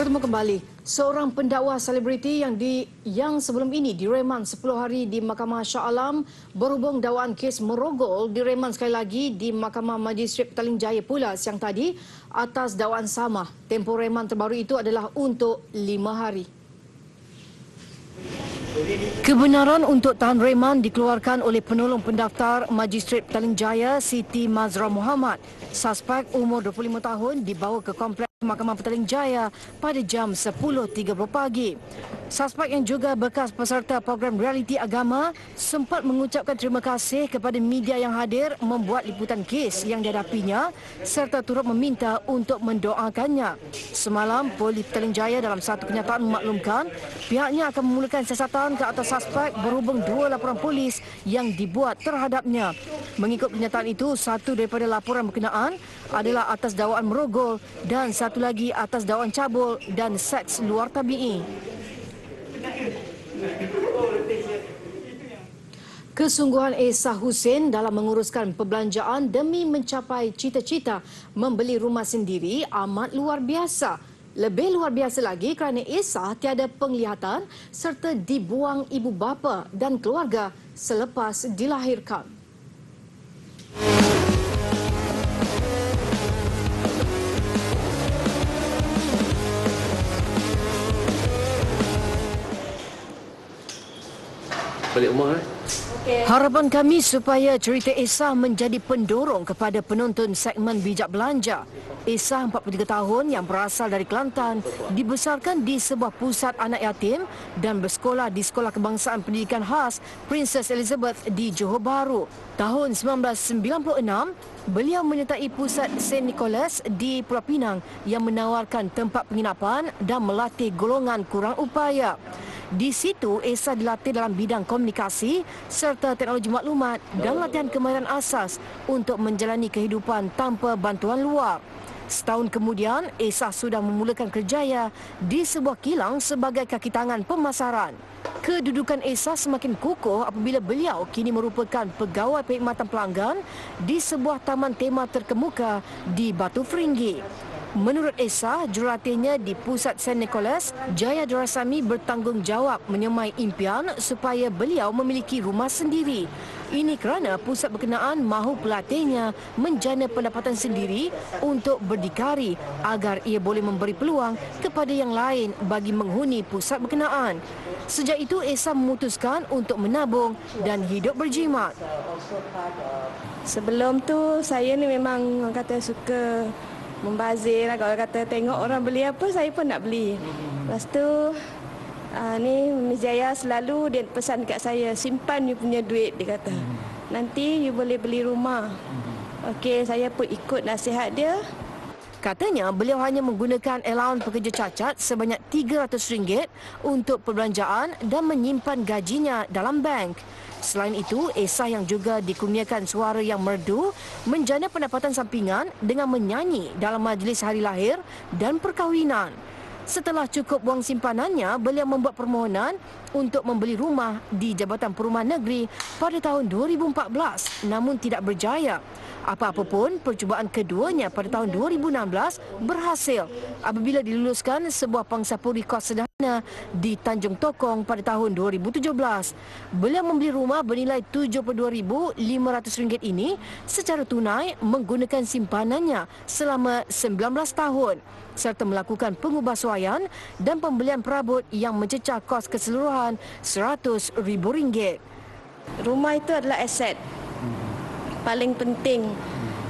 Bertemu kembali. Seorang pendakwa selebriti yang sebelum ini direman 10 hari di Mahkamah Shah Alam berhubung dakwaan kes merogol direman sekali lagi di Mahkamah Magistrate Petaling Jaya pula siang tadi atas dakwaan sama. Tempoh reman terbaru itu adalah untuk 5 hari. Kebenaran untuk tahan reman dikeluarkan oleh penolong pendaftar Magistrate Petaling Jaya Siti Mazra Muhammad. Suspek umur 25 tahun dibawa ke kompleks Mahkamah Petaling Jaya pada jam 10.30 pagi. Suspek yang juga bekas peserta program realiti agama sempat mengucapkan terima kasih kepada media yang hadir membuat liputan kes yang dihadapinya serta turut meminta untuk mendoakannya. Semalam, Polis Petaling Jaya dalam satu kenyataan memaklumkan pihaknya akan memulakan siasatan ke atas suspek berhubung 2 laporan polis yang dibuat terhadapnya. Mengikut kenyataan itu, satu daripada laporan berkenaan adalah atas dakwaan merogol dan satu lagi atas dakwaan cabul dan seks luar tabi'i. Kesungguhan Esa Hussein dalam menguruskan perbelanjaan demi mencapai cita-cita membeli rumah sendiri amat luar biasa. Lebih luar biasa lagi kerana Esa tiada penglihatan serta dibuang ibu bapa dan keluarga selepas dilahirkan. Balik rumah Harapan kami supaya cerita Esa menjadi pendorong kepada penonton segmen Bijak Belanja. Esa, 43 tahun yang berasal dari Kelantan, dibesarkan di sebuah pusat anak yatim dan bersekolah di Sekolah Kebangsaan Pendidikan Khas Princess Elizabeth di Johor Bahru. Tahun 1996, beliau menyertai pusat St. Nicholas di Pulau Pinang yang menawarkan tempat penginapan dan melatih golongan kurang upaya. Di situ, Esa dilatih dalam bidang komunikasi serta teknologi maklumat dan latihan kemahiran asas untuk menjalani kehidupan tanpa bantuan luar. Setahun kemudian, Esa sudah memulakan kerjaya di sebuah kilang sebagai kaki tangan pemasaran. Kedudukan Esa semakin kukuh apabila beliau kini merupakan pegawai perkhidmatan pelanggan di sebuah taman tema terkemuka di Batu Feringgi. Menurut Esa, jurulatihnya di pusat St. Nicholas, Jaya Durasami bertanggungjawab menyemai impian supaya beliau memiliki rumah sendiri. Ini kerana pusat berkenaan mahu pelatihnya menjana pendapatan sendiri untuk berdikari agar ia boleh memberi peluang kepada yang lain bagi menghuni pusat berkenaan. Sejak itu, Esa memutuskan untuk menabung dan hidup berjimat. Sebelum tu, saya ni memang orang kata suka membazir lah. Kalau kata tengok orang beli apa, saya pun nak beli. Lepas tu ni Miss Jaya selalu dia pesan dekat saya, simpan you punya duit, dia kata. Nanti you boleh beli rumah. Okey, saya pun ikut nasihat dia. Katanya beliau hanya menggunakan allowance pekerja cacat sebanyak RM300 untuk perbelanjaan dan menyimpan gajinya dalam bank. Selain itu, Esa yang juga dikurniakan suara yang merdu menjana pendapatan sampingan dengan menyanyi dalam majlis hari lahir dan perkahwinan. Setelah cukup wang simpanannya, beliau membuat permohonan untuk membeli rumah di Jabatan Perumahan Negeri pada tahun 2014 namun tidak berjaya. Apa-apa pun, percubaan keduanya pada tahun 2016 berhasil apabila diluluskan sebuah pangsapuri kos sederhana di Tanjung Tokong pada tahun 2017. Beliau membeli rumah bernilai RM72,500 ini secara tunai menggunakan simpanannya selama 19 tahun serta melakukan pengubahsuaian dan pembelian perabot yang mencecah kos keseluruhan RM100,000. Rumah itu adalah aset paling penting.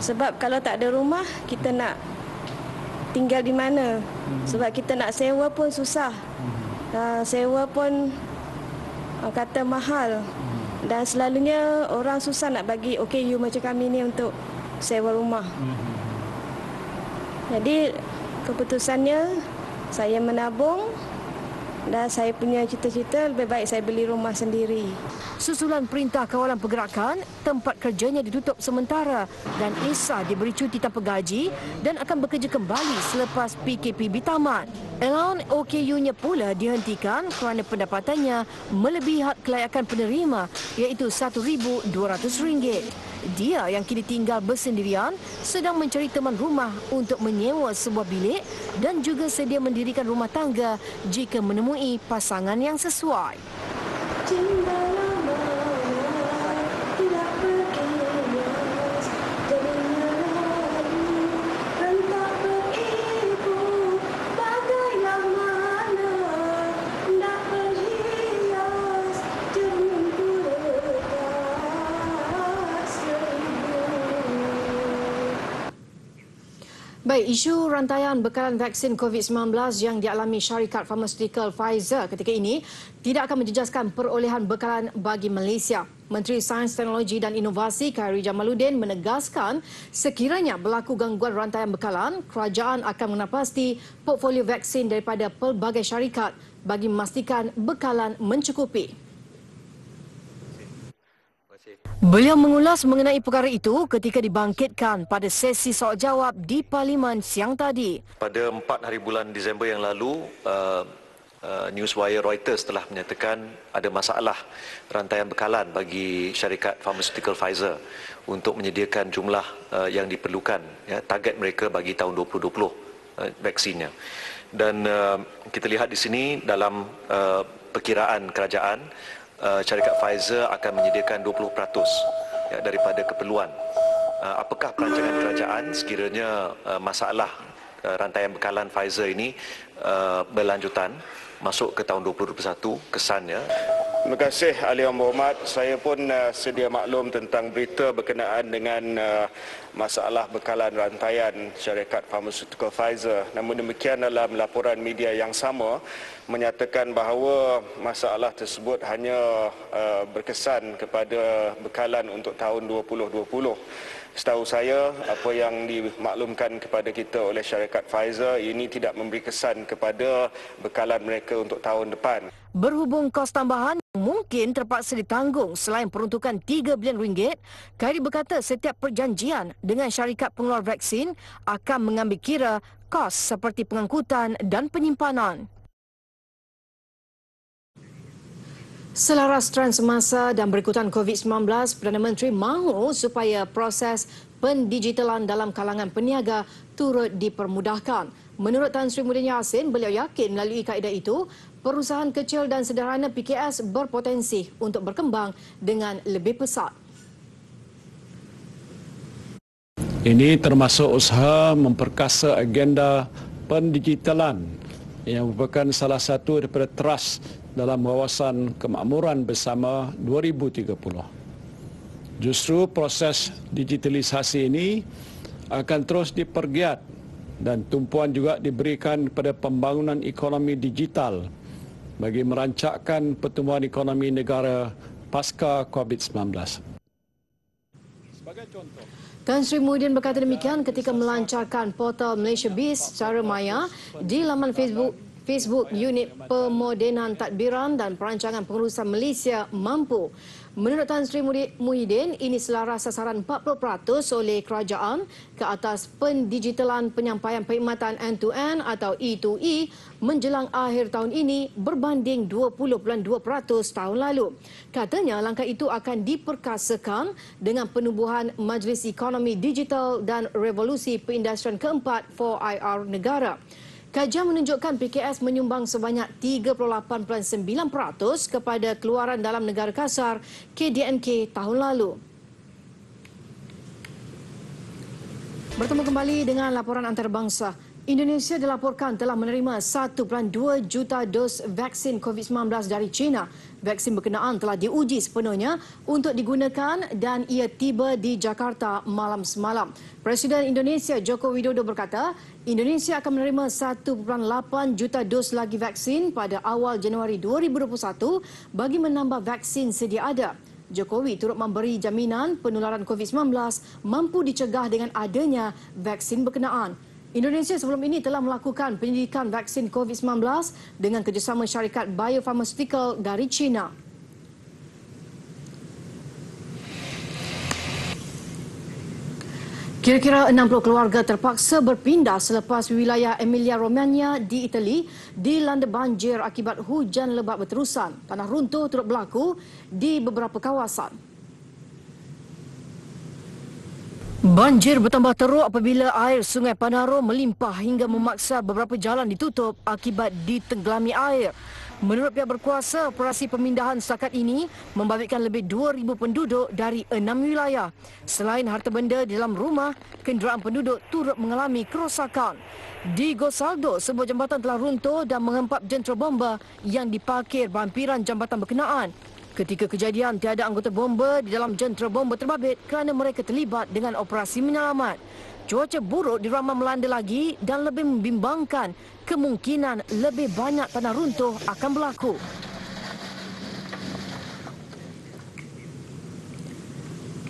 Sebab kalau tak ada rumah, kita nak tinggal di mana? Sebab kita nak sewa pun susah. Sewa pun kata mahal. Dan selalunya orang susah nak bagi, okey you macam kami ni untuk sewa rumah. Jadi keputusannya saya menabung Dan saya punya cita-cita lebih baik saya beli rumah sendiri. Susulan Perintah Kawalan Pergerakan, tempat kerjanya ditutup sementara dan Esa diberi cuti tanpa gaji dan akan bekerja kembali selepas PKPB tamat. Allowance OKU-nya pula dihentikan kerana pendapatannya melebihi had kelayakan penerima iaitu RM1,200. Dia yang kini tinggal bersendirian sedang mencari teman rumah untuk menyewa sebuah bilik dan juga sedia mendirikan rumah tangga jika menemui pasangan yang sesuai. Cinta Baik, isu rantaian bekalan vaksin COVID-19 yang dialami syarikat farmaseutical Pfizer ketika ini tidak akan menjejaskan perolehan bekalan bagi Malaysia. Menteri Sains, Teknologi dan Inovasi Khairy Jamaluddin menegaskan sekiranya berlaku gangguan rantaian bekalan, kerajaan akan menapasti portfolio vaksin daripada pelbagai syarikat bagi memastikan bekalan mencukupi. Beliau mengulas mengenai perkara itu ketika dibangkitkan pada sesi soal-jawab di Parlimen siang tadi. Pada 4 hari bulan Disember yang lalu, Newswire Reuters telah menyatakan ada masalah rantaian bekalan bagi syarikat farmaseutical Pfizer untuk menyediakan jumlah yang diperlukan, ya, target mereka bagi tahun 2020 vaksinnya. Dan kita lihat di sini dalam perkiraan kerajaan, syarikat Pfizer akan menyediakan 20% ya, daripada keperluan. Apakah perancangan kerajaan sekiranya masalah rantaian bekalan Pfizer ini berlanjutan masuk ke tahun 2021 kesannya? Terima kasih Ahli Yang Berhormat. Saya pun sedia maklum tentang berita berkenaan dengan masalah bekalan rantaian syarikat farmaseutical Pfizer. Namun demikian, dalam laporan media yang sama menyatakan bahawa masalah tersebut hanya berkesan kepada bekalan untuk tahun 2020. Setahu saya, apa yang dimaklumkan kepada kita oleh syarikat Pfizer ini tidak memberi kesan kepada bekalan mereka untuk tahun depan. Berhubung kos tambahan yang mungkin terpaksa ditanggung selain peruntukan RM3 bilion, Khairy berkata setiap perjanjian dengan syarikat pengeluar vaksin akan mengambil kira kos seperti pengangkutan dan penyimpanan. Selaras trend semasa dan berikutan COVID-19, Perdana Menteri mahu supaya proses pendigitalan dalam kalangan peniaga turut dipermudahkan. Menurut Tan Sri Muhyiddin Yassin, beliau yakin melalui kaedah itu, perusahaan kecil dan sederhana PKS berpotensi untuk berkembang dengan lebih pesat. Ini termasuk usaha memperkasa agenda pendigitalan yang merupakan salah satu daripada teras dalam wawasan kemakmuran bersama 2030. Justru proses digitalisasi ini akan terus dipergiat dan tumpuan juga diberikan kepada pembangunan ekonomi digital bagi merancakkan pertumbuhan ekonomi negara pasca COVID-19. Sebagai contoh, Tan Sri Muhyiddin berkata demikian ketika melancarkan portal Malaysia Biz secara maya di laman Facebook Unit Pemodenan Tadbiran dan Perancangan Pengurusan Malaysia Mampu. Menurut Tan Sri Muhyiddin, ini selaras sasaran 40% oleh kerajaan ke atas pendigitalan penyampaian perkhidmatan end-to-end atau E2E menjelang akhir tahun ini berbanding 20.2% tahun lalu. Katanya langkah itu akan diperkasakan dengan penubuhan Majlis Ekonomi Digital dan Revolusi Perindustrian keempat 4IR negara. Kajian menunjukkan PKS menyumbang sebanyak 38.9% kepada keluaran dalam negara kasar KDNK tahun lalu. Bertemu kembali dengan laporan antarabangsa. Indonesia dilaporkan telah menerima 1.2 juta dos vaksin COVID-19 dari China. Vaksin berkenaan telah diuji sepenuhnya untuk digunakan dan ia tiba di Jakarta malam semalam. Presiden Indonesia Joko Widodo berkata, Indonesia akan menerima 1.8 juta dos lagi vaksin pada awal Januari 2021 bagi menambah vaksin sedia ada. Jokowi turut memberi jaminan penularan COVID-19 mampu dicegah dengan adanya vaksin berkenaan. Indonesia sebelum ini telah melakukan penyelidikan vaksin COVID-19 dengan kerjasama syarikat biopharmaceutical dari China. Kira-kira 60 keluarga terpaksa berpindah selepas wilayah Emilia-Romagna di Itali dilanda banjir akibat hujan lebat berterusan. Tanah runtuh turut berlaku di beberapa kawasan. Banjir bertambah teruk apabila air Sungai Panaro melimpah hingga memaksa beberapa jalan ditutup akibat ditenggelami air. Menurut pihak berkuasa, operasi pemindahan setakat ini membabitkan lebih 2,000 penduduk dari 6 wilayah. Selain harta benda di dalam rumah, kenderaan penduduk turut mengalami kerosakan. Di Gosaldo, sebuah jambatan telah runtuh dan menghempap jentera bomba yang diparkir berhampiran jambatan berkenaan. Ketika kejadian, tiada anggota bomba di dalam jentera bomba terbabit kerana mereka terlibat dengan operasi menyelamat. Cuaca buruk diramal melanda lagi dan lebih membimbangkan kemungkinan lebih banyak tanah runtuh akan berlaku.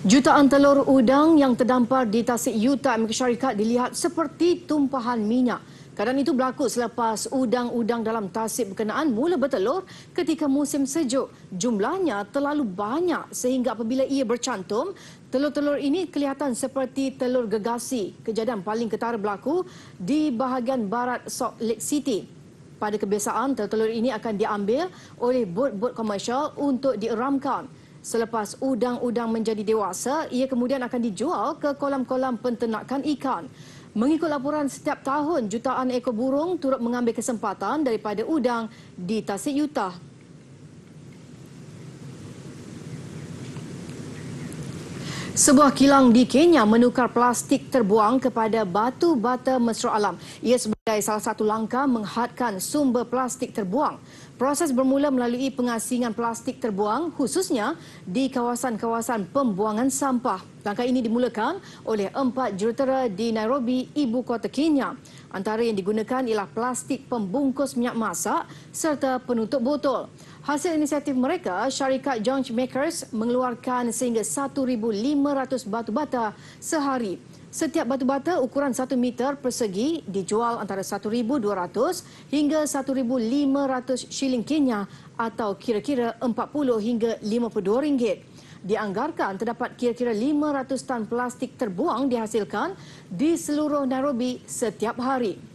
Jutaan telur udang yang terdampar di Tasik Utah Amerika Syarikat dilihat seperti tumpahan minyak. Keadaan itu berlaku selepas udang-udang dalam tasik berkenaan mula bertelur ketika musim sejuk. Jumlahnya terlalu banyak sehingga apabila ia bercantum, telur-telur ini kelihatan seperti telur gegasi. Kejadian paling ketara berlaku di bahagian barat Salt Lake City. Pada kebiasaan, telur-telur ini akan diambil oleh bot-bot komersial untuk dieramkan. Selepas udang-udang menjadi dewasa, ia kemudian akan dijual ke kolam-kolam penternakan ikan. Mengikut laporan, setiap tahun jutaan ekor burung turut mengambil kesempatan daripada udang di Tasik Utah. Sebuah kilang di Kenya menukar plastik terbuang kepada batu bata mesra alam. Ia sebagai salah satu langkah menghadkan sumber plastik terbuang. Proses bermula melalui pengasingan plastik terbuang khususnya di kawasan-kawasan pembuangan sampah. Langkah ini dimulakan oleh 4 jurutera di Nairobi, ibu kota Kenya. Antara yang digunakan ialah plastik pembungkus minyak masak serta penutup botol. Hasil inisiatif mereka, syarikat Joint Makers mengeluarkan sehingga 1,500 batu bata sehari. Setiap batu bata ukuran 1 meter persegi dijual antara 1,200 hingga 1,500 shilling Kenya atau kira-kira 40 hingga 52 ringgit. Dianggarkan terdapat kira-kira 500 tan plastik terbuang dihasilkan di seluruh Nairobi setiap hari.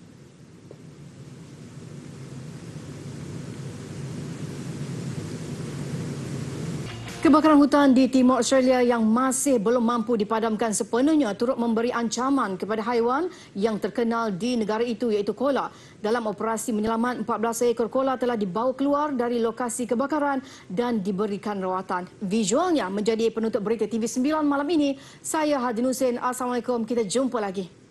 Kebakaran hutan di Timur Australia yang masih belum mampu dipadamkan sepenuhnya turut memberi ancaman kepada haiwan yang terkenal di negara itu iaitu koala. Dalam operasi menyelamat, 14 ekor koala telah dibawa keluar dari lokasi kebakaran dan diberikan rawatan. Visualnya menjadi penutup berita TV9 malam ini. Saya Hadin Hussein. Assalamualaikum. Kita jumpa lagi.